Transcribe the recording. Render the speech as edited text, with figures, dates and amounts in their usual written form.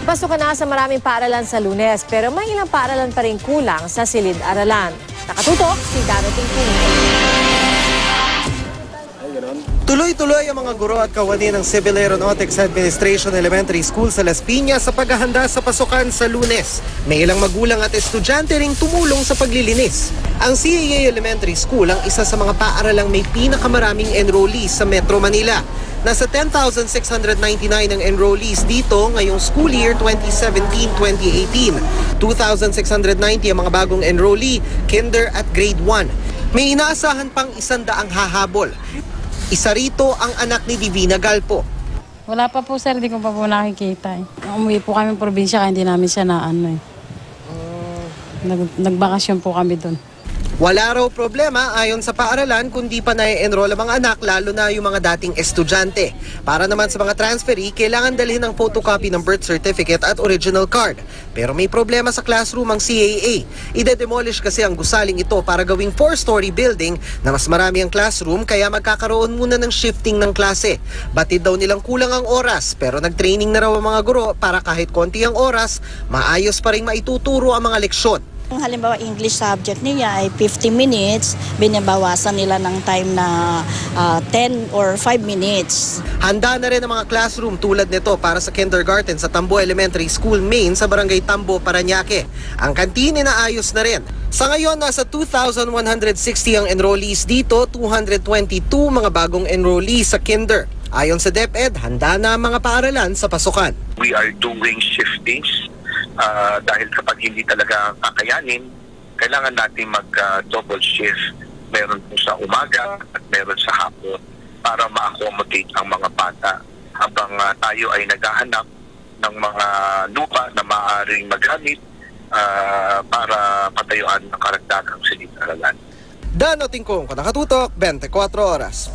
Pasok na sa maraming paaralan sa Lunes, pero may ilang paaralan pa rin kulang sa silid-aralan. Nakatutok si Danoting Kung. Tuloy-tuloy ang mga guro at kawani ng Civil Aeronautics Administration Elementary School sa Las Piñas sa paghahanda sa pasukan sa Lunes. May ilang magulang at estudyante ring tumulong sa paglilinis. Ang CAA Elementary School ang isa sa mga paaralang may pinakamaraming enrollees sa Metro Manila. Nasa 10,699 ang enrollees dito ngayong school year 2017-2018. 2,690 ang mga bagong enrollee, kinder at grade 1. May inaasahan pang 100 hahabol. Isa rito ang anak ni Divina Galpo. Wala pa po sir, hindi ko pa po nakikita. Umuwi po kami probinsya kaya hindi namin siya Nagbakasyon po kami doon. Wala raw problema ayon sa paaralan kundi pa na-enroll ang mga anak lalo na yung mga dating estudyante. Para naman sa mga transferee, kailangan dalhin ang photocopy ng birth certificate at original card. Pero may problema sa classroom ang CAA. Ide-demolish kasi ang gusaling ito para gawing 4-story building na mas marami ang classroom kaya magkakaroon muna ng shifting ng klase. Batid daw nilang kulang ang oras pero nag-training na raw ang mga guro para kahit konti ang oras, maayos pa rin maituturo ang mga leksyon. Halimbawa, English subject niya ay 50 minutes, binabawasan nila ng time na 10 or 5 minutes. Handa na rin ang mga classroom tulad nito para sa kindergarten sa Tambo Elementary School Main sa Barangay Tambo, Parañaque. Ang kantin inaayos na rin. Sa ngayon, nasa 2,160 ang enrollees dito, 222 mga bagong enrollees sa kinder. Ayon sa DepEd, handa na ang mga paaralan sa pasukan. We are doing shiftings. Dahil kapag hindi talaga kakayanin, kailangan natin mag-double shift. Meron po sa umaga at meron sa hapon para ma-accommodate ang mga bata habang tayo ay naghahanap ng mga lupa na maaaring magamit para patayuan ng karagdagang silid-aralan. Danoting Kung, nakatutok, 24 oras.